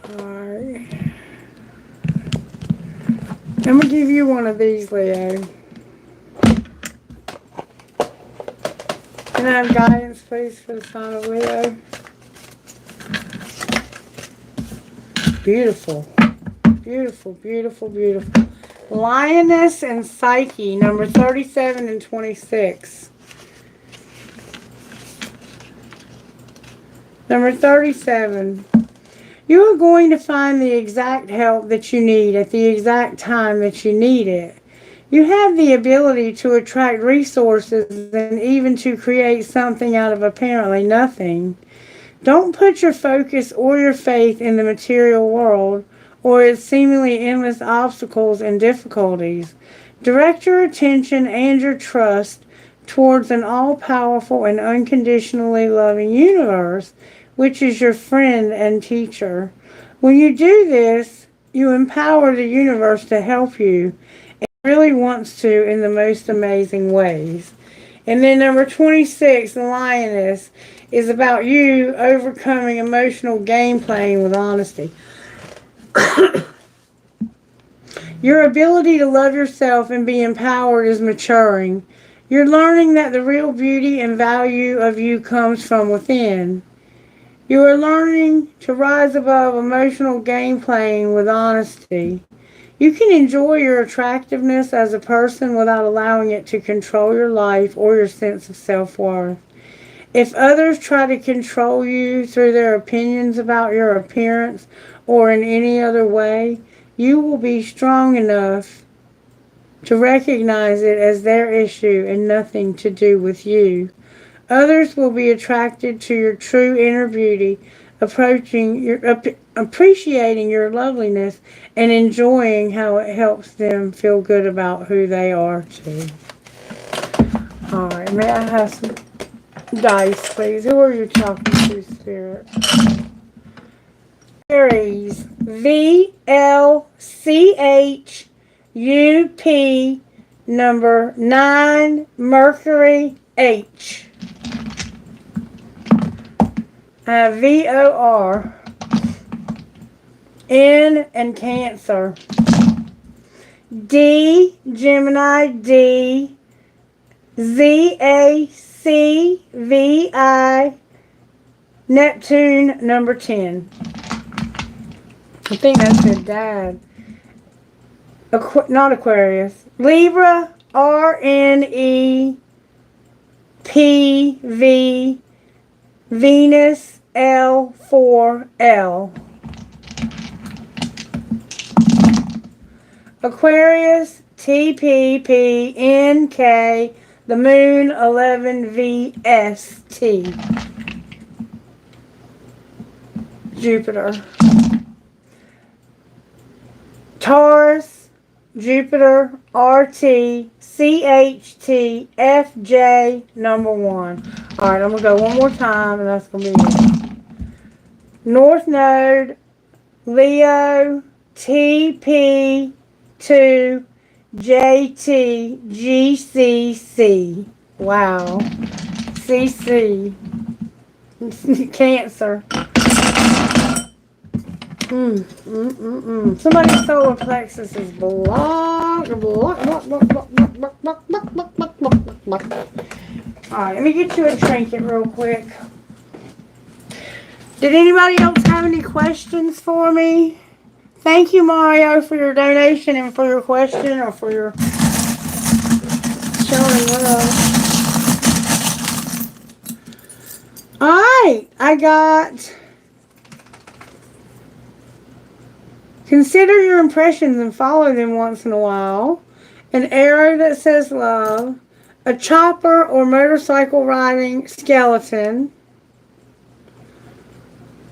S1: Alright. I'm going to give you one of these, Leo. Can I have guidance, please, for the sign of Leo? Beautiful. Beautiful, beautiful, beautiful. Lioness and Psyche, number 37 and 26. Number 37. You are going to find the exact help that you need at the exact time that you need it. You have the ability to attract resources and even to create something out of apparently nothing. Don't put your focus or your faith in the material world or its seemingly endless obstacles and difficulties. Direct your attention and your trust towards an all-powerful and unconditionally loving universe, which is your friend and teacher. When you do this, you empower the universe to help you. It really wants to in the most amazing ways. And then number 26, the Lioness, is about you overcoming emotional game playing with honesty. Your ability to love yourself and be empowered is maturing. You're learning that the real beauty and value of you comes from within. You are learning to rise above emotional game playing with honesty. You can enjoy your attractiveness as a person without allowing it to control your life or your sense of self-worth. If others try to control you through their opinions about your appearance or in any other way, you will be strong enough to recognize it as their issue and nothing to do with you. Others will be attracted to your true inner beauty, appreciating your loveliness and enjoying how it helps them feel good about who they are too. Alright, may I have some dice, please? Who are you talking to, Spirit? Aries, VLCHUP, number 9, Mercury H. VOR, N and Cancer. D, Gemini D, ZACVI, Neptune, number 10. I think that's her dad. Not Aquarius. Libra, RNEPV, Venus, L4L. Aquarius, TPPNK, the moon, 11VST. Jupiter. Taurus, Jupiter, RT, CHT, FJ, number 1. Alright, I'm going to go one more time and that's going to be it. North Node, Leo, TP2, JT, GCC. Wow. CC. Cancer. Somebody's solar plexus is blocked. Alright, let me get you a trinket real quick. Did anybody else have any questions for me? Thank you, Mario, for your donation and for your question or for your showing love. Alright, I got... Consider your impressions and follow them once in a while. An arrow that says love. A chopper or motorcycle riding skeleton.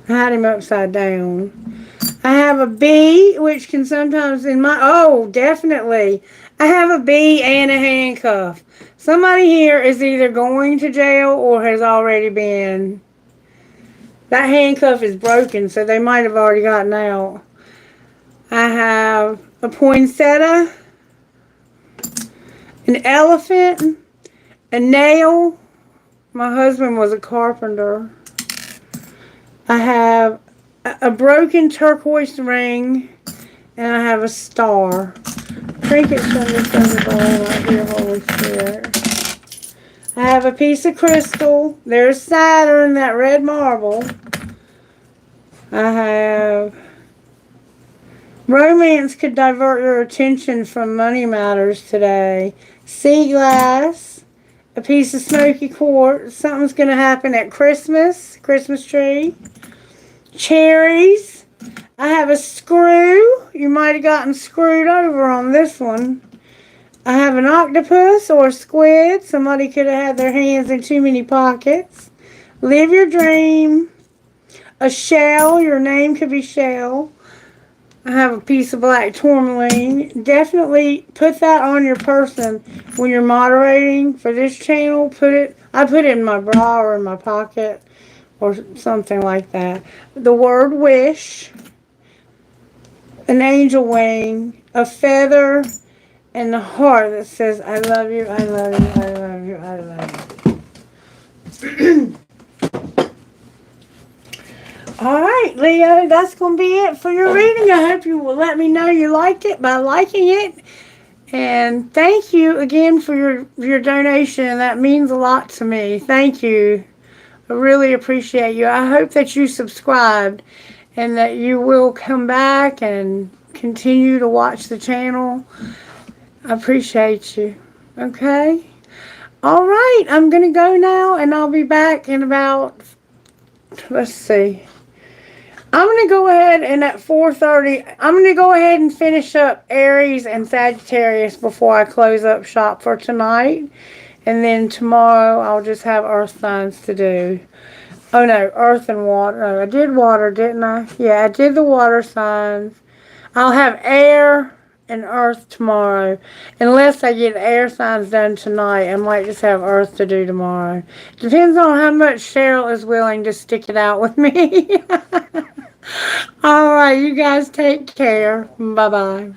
S1: I had him upside down. I have a bee, which can sometimes in my... Oh, definitely. I have a bee and a handcuff. Somebody here is either going to jail or has already been. That handcuff is broken, so they might have already gotten out. I have a poinsettia, an elephant, a nail. My husband was a carpenter. I have a broken turquoise ring, and I have a star. Trinkets from this other bowl right here, Holy Spirit. I have a piece of crystal. There's Saturn, that red marble. I have... Romance could divert your attention from money matters today. Sea glass, a piece of smoky quartz. Something's going to happen at Christmas tree. Cherries. I have a screw. You might have gotten screwed over on this one. I have an octopus or a squid. Somebody could have had their hands in too many pockets. Live your dream. A shell. Your name could be Shell. I have a piece of black tourmaline. Definitely put that on your person when you're moderating for this channel. I put it in my bra or in my pocket or something like that. The word wish, an angel wing, a feather, and the heart that says, I love you, I love you, I love you, I love you. Alright, Leo, that's going to be it for your reading. I hope you will let me know you liked it by liking it. And thank you again for your donation. That means a lot to me. Thank you. I really appreciate you. I hope that you subscribed and that you will come back and continue to watch the channel. I appreciate you. Okay? All right. I'm going to go now, and I'll be back in about, let's see. I'm going to go ahead and at 4:30, I'm going to go ahead and finish up Aries and Sagittarius before I close up shop for tonight. And then tomorrow I'll just have earth signs to do. Oh no, earth and water. Oh, I did water, didn't I? Yeah, I did the water signs. I'll have air and earth tomorrow. Unless I get air signs done tonight, I might just have earth to do tomorrow. Depends on how much Cheryl is willing to stick it out with me. All right, you guys take care. Bye-bye.